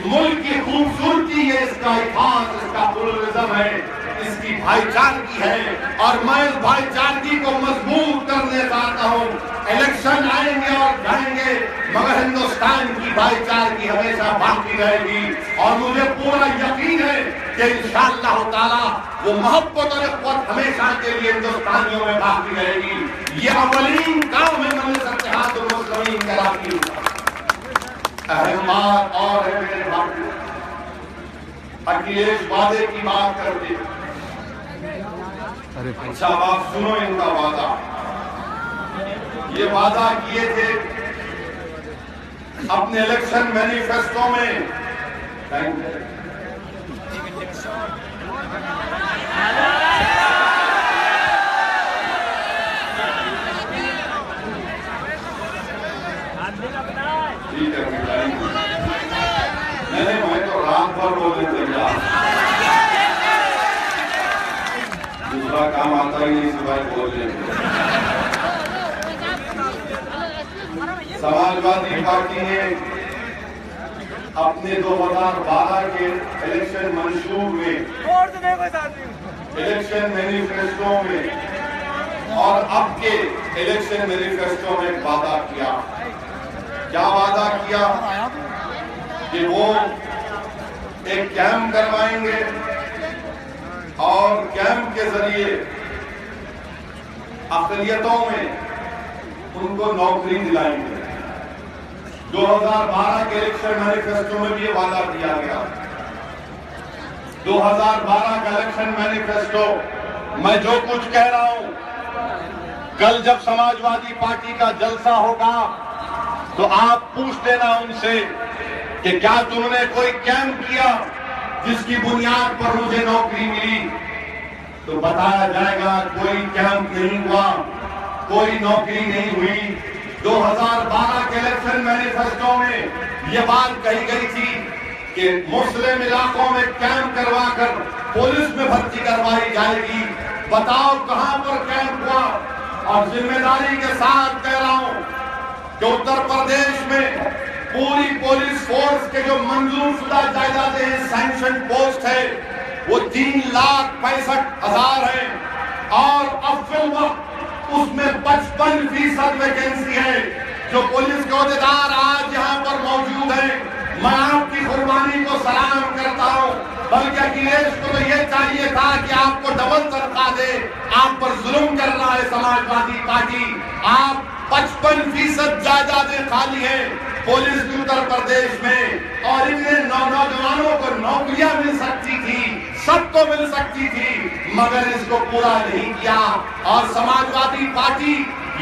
मुल्क की खूबसूरती है, इसका इतिहास, इसका टूरिज्म है, इसकी भाईचारगी है और मैं इस भाईचारगी को मजबूत करने चाहता हूँ। इलेक्शन आएंगे और जाएंगे मगर हिंदुस्तान की भाईचारगी हमेशा बाकी रहेगी और मुझे पूरा यकीन है कि इंशाअल्लाह ताला वो मोहब्बत और इख्वत हमेशा के लिए हिंदुस्तानियों में बाकी रहेगी। ये अवलीन काम है मजलिस-ए-इत्तेहादुल मुस्लिमीन कराची। अहमद और है मेरे भाई, अखिलेश वादे की बात करते, अच्छा आप सुनो इनका वादा। ये वादा किए थे अपने इलेक्शन मैनिफेस्टो में, ठीक है मैं तो रात भर बोलने तैयार, दूसरा काम आता ही नहीं सिवाय बोलने। समाजवादी पार्टी ने अपने 2012 के इलेक्शन मंशूर में, इलेक्शन मैनिफेस्टो में और अब के इलेक्शन मैनिफेस्टो में वादा किया। क्या वादा किया कि वो एक कैंप करवाएंगे और कैंप के जरिए अक़लियतों में उनको नौकरी दिलाएंगे। 2012 के इलेक्शन मैनिफेस्टो में भी ये वादा किया गया। 2012 का इलेक्शन मैनिफेस्टो, मैं जो कुछ कह रहा हूं, कल जब समाजवादी पार्टी का जलसा होगा तो आप पूछ लेना उनसे कि क्या तुमने कोई कैंप किया जिसकी बुनियाद पर मुझे नौकरी मिली, तो बताया जाएगा कोई कैंप नहीं हुआ, कोई नौकरी नहीं हुई। 2012 के इलेक्शन मैनिफेस्टो में यह बात कही गई थी कि मुस्लिम इलाकों में कैंप करवाकर पुलिस में भर्ती करवाई जाएगी। बताओ कहां पर कैंप हुआ? और जिम्मेदारी के साथ कह रहा हूं कि उत्तर प्रदेश में पूरी पुलिस फोर्स के जो मंजूरशुदा जायदादें हैं, सैंक्शन पोस्ट है, वो 3,65,000 है और अब फिल वक्त उसमें 55% वैकेंसी है। जो पुलिस के अहदेदार आज यहाँ पर मौजूद हैं, मैं आपकी कुर्बानी को सलाम करता हूँ। बल्कि अखिलेश को तो ये चाहिए था कि आपको डबल तनख्वाह दे, आप पर जुल्म कर रहा है समाजवादी पार्टी। आप 55% जायदादें खाली है पुलिस की उत्तर प्रदेश में और इतने नौजवानों को नौकरियां मिल सकती थी, सबको मिल सकती थी, मगर इसको पूरा नहीं किया। और समाजवादी पार्टी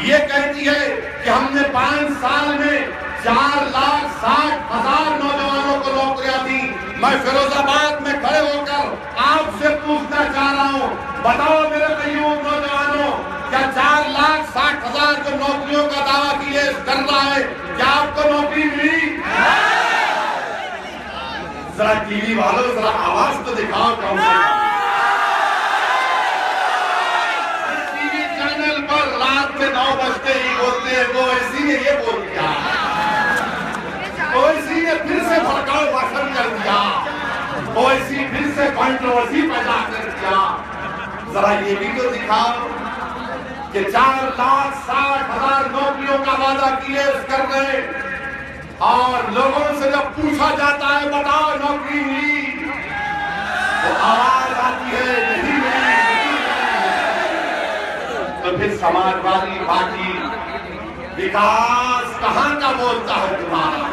ये कहती है कि हमने 5 साल में 4,60,000 नौजवानों को नौकरियां दी। मैं फिरोजाबाद में खड़े होकर आपसे पूछना चाह रहा हूं, बताओ मेरे कईयों नौजवानों, क्या 4,60,000 जो नौकरियों का दावा किए कर रहा है, क्या आपको नौकरी मिली? जरा टीवी वालों जरा आवाज तो दिखाओ कम से कम। टीवी चैनल पर रात के 9 बजते ही बोलते हैं वो ऐसी ने ये बोल दिया, ओवैसी ने फिर से भड़काऊ भाषण कर दिया, ओवैसी फिर से कंट्रोवर्सी पैदा कर दिया। जरा ये भी तो दिखाओ कि 4,60,000 नौकरियों का वादा किए कर रहे और लोगों से जब पूछा जाता है बताओ नौकरी मिली, तो आवाज आती है नहीं मिली। तो फिर समाजवादी पार्टी विकास कहां का बोलता है तुम्हारा?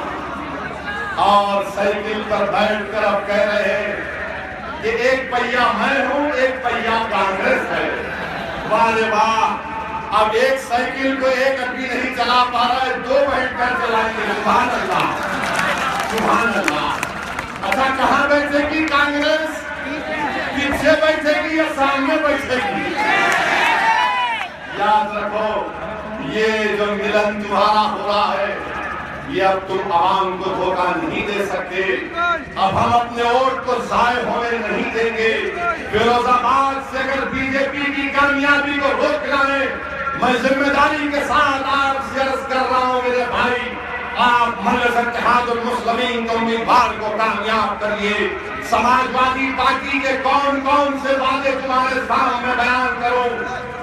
और साइकिल पर बैठकर अब कह रहे हैं कि एक पहिया मैं हूं, एक पहिया कांग्रेस है। वाह रे वाह, अब एक साइकिल को एक आदमी नहीं चला पा रहा है, 2 बैठकर चलाएंगे। सुभान अल्लाह, सुभान अल्लाह। अच्छा कहां बैठेगी कांग्रेस? पीछे बैठेगी या सामने बैठेगी? याद रखो, ये जो मिलन तुम्हारा हो रहा है, ये अब तुम आवाम को धोखा नहीं दे सकते। अब हम अपने वोट को जाय होने नहीं देंगे। फिरोजाबाद से अगर बीजेपी की कामयाबी को रोकना है, मैं जिम्मेदारी के साथ आपसे अर्ज कर रहा हूं मेरे भाई आप मजलिस इत्तेहादुल मुस्लिमीन के उम्मीदवार को कामयाब करिए। समाजवादी पार्टी के कौन कौन से वादे तुम्हारे सामने बयान करूं,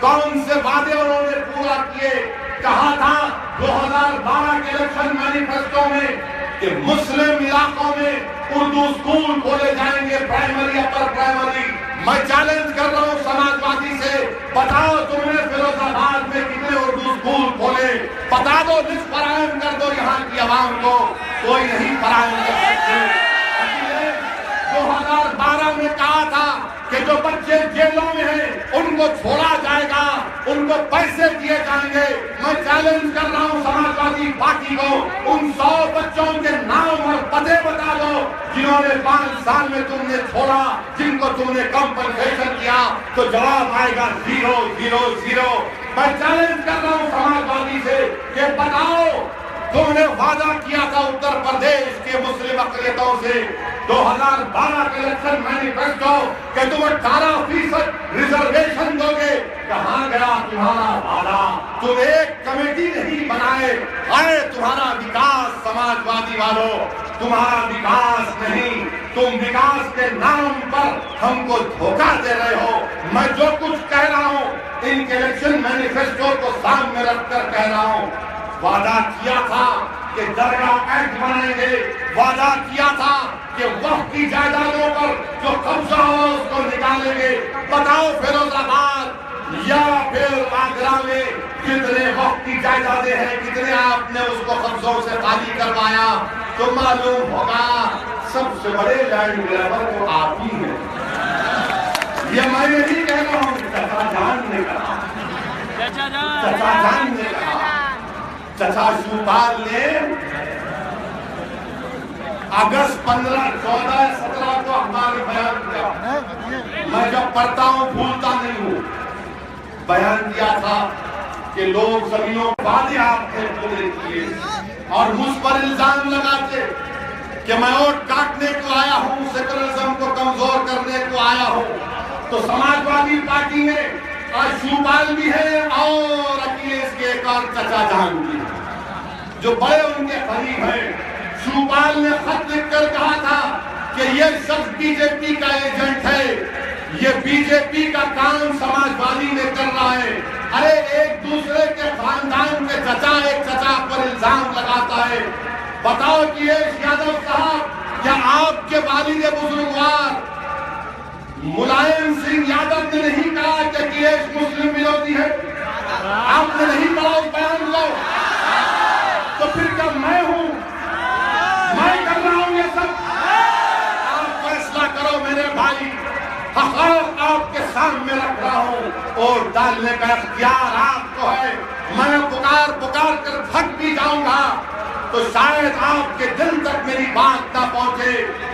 कौन से वादे उन्होंने पूरा किए। कहा था 2012 के इलेक्शन मैनिफेस्टो में कि मुस्लिम इलाकों में उर्दू स्कूल खोले जाएंगे, प्राइमरी अपर प्राइमरी। मैं चैलेंज कर रहा हूं समाजवादी से, बताओ तुमने फिरोजाबाद में कितने उर्दू स्कूल खोले, बता दो, लिस्ट फराहम कर दो यहाँ की आवाम को। कोई नहीं फराहम कर सकते। 2012 में कहा था कि जो बच्चे जेलों में हैं उनको छोड़ा जाएगा, उनको पैसे दिए जाएंगे। मैं चैलेंज कर रहा हूं समाजवादी पार्टी को, उन 100 बच्चों के नाम और पते बता दो जिन्होंने 5 साल में तुमने छोड़ा, जिनको तुमने कंपनसेशन किया। तो जवाब आएगा 0 0 0। मैं चैलेंज कर रहा हूं समाजवादी से कि बताओ तुमने वादा किया था उत्तर प्रदेश के मुस्लिम अक़लियतों से 2012 के इलेक्शन मैनिफेस्टो कि तुम 18% रिजर्वेशन दोगे। कहां गया तुम्हारा वादा? तुम एक कमेटी नहीं बनाए। अरे तुम्हारा विकास समाजवादी वालों, तुम्हारा विकास नहीं, तुम विकास के नाम पर हमको धोखा दे रहे हो। मैं जो कुछ कह रहा हूं इनके इलेक्शन मैनिफेस्टो को सामने रखकर कह रहा हूं। वादा किया था कि दरगाह एक्ट बनाएंगे, वादा किया था कि वक्त की जायदादों पर जो कब्जा हो उसको निकालेंगे। बताओ फिरोजाबाद या फिर आगरा में कितने वक्त की जायदादें हैं, कितने आपने उसको कब्जों से खाली करवाया? तो मालूम होगा सबसे बड़े लैंड ग्रैबर तो आप ही हैं। ये मैं नहीं कह रहा हूँ, चाचा जान ने कहा, चाचा जान ने कहा। चाचा शिवपाल ने अगस्त 15, 14, 17 को अखबार में बयान किया। मैं जब पढ़ता हूं भूलता नहीं हूं। बयान दिया था कि लोग जमीनों वादे आपने पूरे किए और मुझ पर इल्जाम लगाते कि मैं वोट काटने को आया हूं, सेकुलरिज्म को कमजोर करने को आया हूं। तो समाजवादी पार्टी में आज शिवपाल भी है और अखिलेश के एक और चाचा जान भी है, जो बड़े उनके करीब हैं। शिवपाल ने खत लिखकर कहा था कि ये शख्स बीजेपी का एजेंट है, ये बीजेपी का काम समाजवादी ने कर रहा है। अरे एक दूसरे के खानदान के चाचा एक चाचा पर इल्जाम लगाता है। बताओ अखिलेश यादव साहब, क्या आपके वालिद बुजुर्गवार मुलायम सिंह यादव ने नहीं कहा कि अखिलेश मुस्लिम विरोधी है? आपने नहीं पढ़ा उस बयान को? तो फिर क्या मैं हूं? मैं कर रहा हूं ये सब? आप फैसला करो मेरे भाई। हक़ आपके सामने रख रहा हूं और डालने का इख्तियार आपको है। मैं पुकार पुकार कर थक भी जाऊंगा तो शायद आपके दिल तक मेरी बात ना पहुंचे,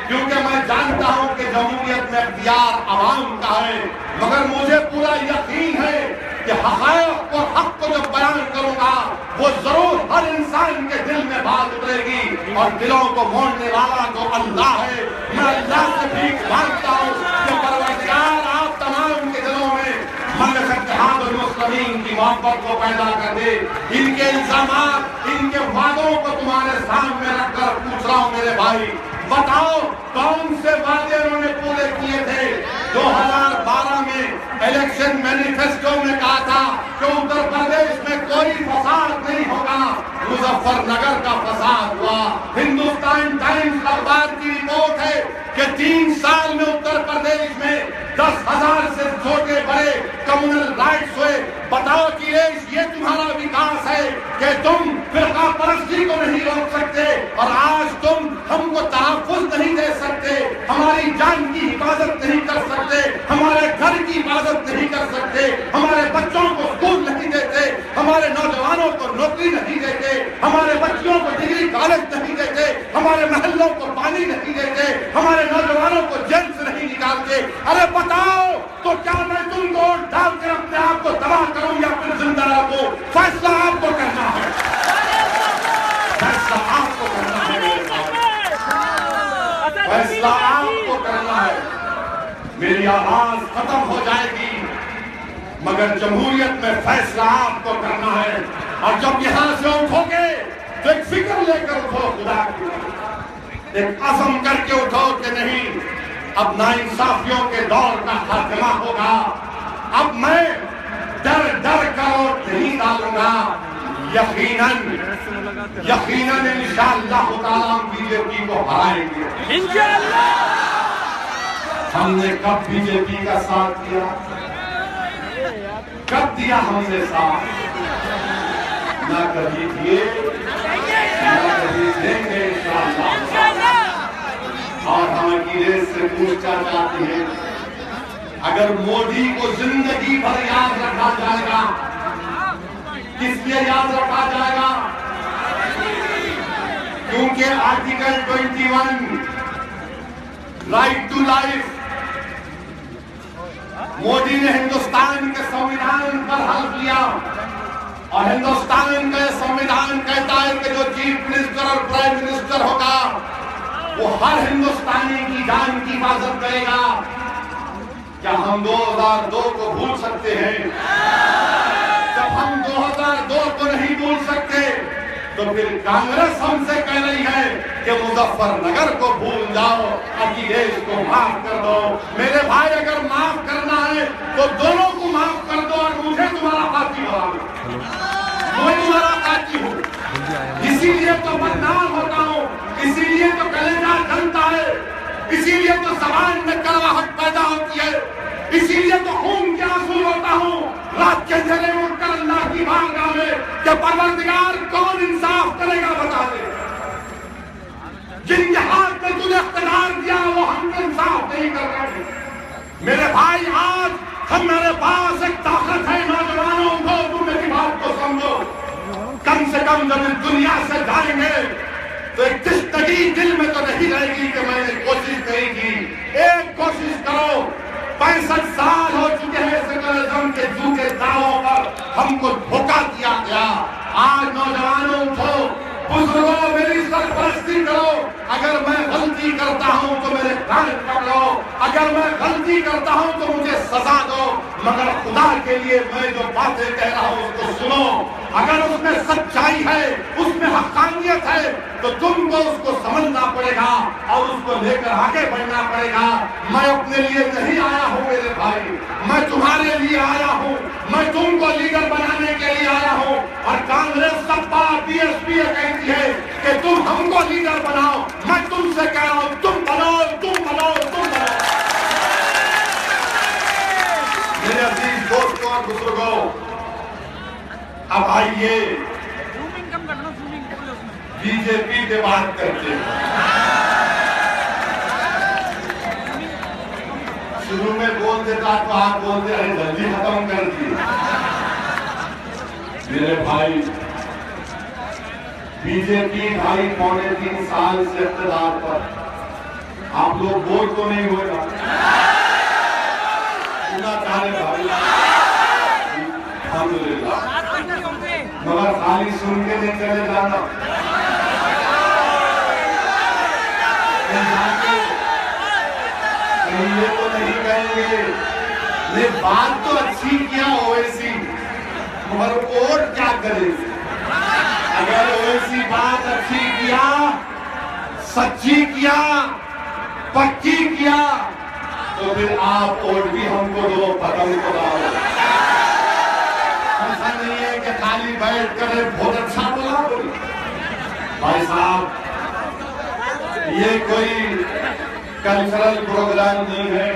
क्योंकि मैं जानता हूं कि जमहूरियत में इख्तियार अवाम का है। मगर मुझे पूरा यकीन है कि हक़ और हक को जब बयान करूंगा वो जरूर हर इंसान के दिल में बात उतरेगी और दिलों को मोड़ने वाला तो अल्लाह है। मैं अल्लाह से भीख मांगता हूं कि परवरदिगार आप तमाम के दिलों में मजलिस इत्तेहादुल मुस्लिमीन की मोहब्बत को पैदा कर दे। इनके इल्जामात, इनके वादों को तुम्हारे सामने रखकर पूछ रहा हूं मेरे भाई, बताओ कौन से वादे उन्होंने पूरे किए थे? 2012 में इलेक्शन मैनिफेस्टो में कहा था कि उत्तर प्रदेश में कोई फसाद नहीं होगा। मुजफ्फरनगर का फसाद हुआ। हिंदुस्तान टाइम्स अखबार की रिपोर्ट है कि 3 साल में उत्तर प्रदेश में 10,000 से छोटे बड़े कम्युनल राइट्स हुए। बताओ अखिलेश, ये तुम्हारा विकास है कि तुम फिरका परस्ती को नहीं रोक सकते और आज तुम हमको तहफ़्फ़ुज़ नहीं दे सकते, हमारी जान की हिफाजत नहीं कर सकते, हमारे घर की हिफाजत नहीं कर सकते, हमारे बच्चों को स्कूल नहीं देते, हमारे नौजवानों को नौकरी नहीं देते, हमारे बच्चों को डिग्री कॉलेज नहीं देते, हमारे महल्लों को पानी नहीं देते, हमारे नौजवानों को जेल से नहीं निकालते। अरे बताओ तो क्या मैं तुमको डालकर अपने आप को तबाह करूं या फिर जिंदा रखूं? फैसला आपको करना है, फैसला आपको करना है, फैसला आपको करना है। मेरी आवाज खत्म हो जाएगी मगर जमहूरियत में फैसला आपको करना है। और जब यहां से उठोगे तो एक फिक्र लेकर उठो खुदा की, एक अज़म करके उठो कि नहीं, अब नाइंसाफियों के दौर का खात्मा होगा। अब मैं डर डर कर वोट नहीं डालूंगा। यकीनन इंशाअल्लाह ताला हम बीजेपी को हराएंगे इंशाअल्लाह। हमने कब बीजेपी का साथ दिया, कब दिया हमने साथ? ना कभी दिए, ना कभी देंगे इंशाअल्लाह। और हम अकीदे से पूछना चाहते हैं, अगर मोदी को जिंदगी भर याद रखा जाएगा, किस लिए याद रखा जाएगा? क्योंकि article 21 right to life, Modi ने हिंदुस्तान के संविधान पर हल्फ लिया और हिंदुस्तान का संविधान कहता है कि जो चीफ मिनिस्टर और प्राइम मिनिस्टर होगा वो हर हिंदुस्तानी की जान की हिफाजत करेगा। क्या हम 2002 को भूल सकते हैं? जब हम 2002 को नहीं भूल सकते तो फिर कांग्रेस हमसे कह रही है कि मुजफ्फरनगर को भूल जाओ, अखिलेश को माफ कर दो। मेरे भाई, अगर माफ करना है तो दोनों को माफ कर दो और मुझे तुम्हारा साथी बना दो। मैं तुम्हारा साथी हूँ, इसीलिए तो बदनाम होता हूँ, इसीलिए तो कलेजा जलता है, इसीलिए तो जबान में कड़वाहट पैदा होती है, इसीलिए तो खून के आंसू रोता हूँ रात के अंधेरे में उठकर अल्लाह की बारगाह में कि परवरदिगार कौन इंसाफ करेगा बता दे। जिन हाथ में तुझे इख्तियार दिया वो हम इंसाफ नहीं कर रहे। मेरे भाई, आज हमारे पास एक ताकत है, नौजवानों को तुम मेरी बात को समझो। कम से कम जब इस दुनिया से जाएंगे तो एक तिश्तगी दिल में तो नहीं रहेगी कि मैंने कोशिश नहीं की। एक कोशिश करो, 65 साल हो चुके हैं सेकुलरिज्म के झूठे दावों पर हमको धोखा दिया गया। आज नौजवानों उठो, बुजुर्गों मेरी सरपरस्ती करो। अगर मैं गलती करता हूं तो मेरे कान पकड़ो, अगर मैं गलती करता हूं तो मुझे सजा दो, मगर खुदा के लिए मैं जो बातें कह रहा हूं उसको सुनो। अगर उसमें सच्चाई है, उसमें हक़ानियत है तो तुमको उसको समझना पड़ेगा और उसको लेकर आगे बढ़ना पड़ेगा। मैं अपने लिए नहीं आया हूं मेरे भाई, मैं तुम्हारे लिए आया हूं, मैं तुमको लीडर बनाने के लिए आया हूं। और कांग्रेस सपा बीएसपी कहती है कि तुम हमको लीडर बनाओ, मैं तुमसे कह रहा हूं तुम बनाओ, तुम बनाओ, तुम बनाओ। मेरे अजीज दोस्तों और बुजुर्गों, अब आइए बीजेपी की बात करते हैं। शुरू में बोल देता तो आप बोलते रहे, जल्दी खत्म कर दिए। मेरे भाई, बीजेपी 2.5-3 साल से इक़्तिदार पर, आप लोग बोल तो नहीं हुए ना? सुना चाहे भाई, अल्हम्दुलिल्लाह, मगर खाली सुन के नहीं चले जाना। ये तो नहीं कहेंगे ये बात तो अच्छी किया ओवैसी, मगर वोट क्या करे? अगर ओवैसी बात अच्छी किया, सच्ची किया, पक्की किया तो फिर आप वोट भी हमको दो, पतंग को दो। ऐसा नहीं है कि खाली बैठ कर बहुत अच्छा बोला। भाई साहब, ये कोई कल्चरल प्रोग्राम नहीं है,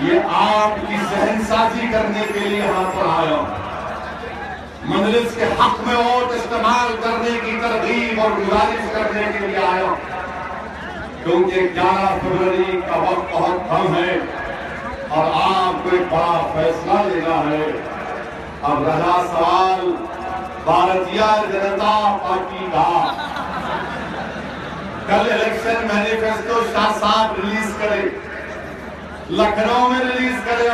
ये आपकी सहनसाजी करने के लिए यहाँ पर आया। मजलिस के हक में वोट इस्तेमाल करने की तरगीब और गुजारिश करने के लिए आया, क्योंकि 11 फरवरी का वक्त बहुत कम है और आपको एक बड़ा फैसला लेना है। अब रहा सवाल भारतीय जनता पार्टी का। कल इलेक्शन मैनिफेस्टो शाह साहब रिलीज करे, लखनऊ में रिलीज करे।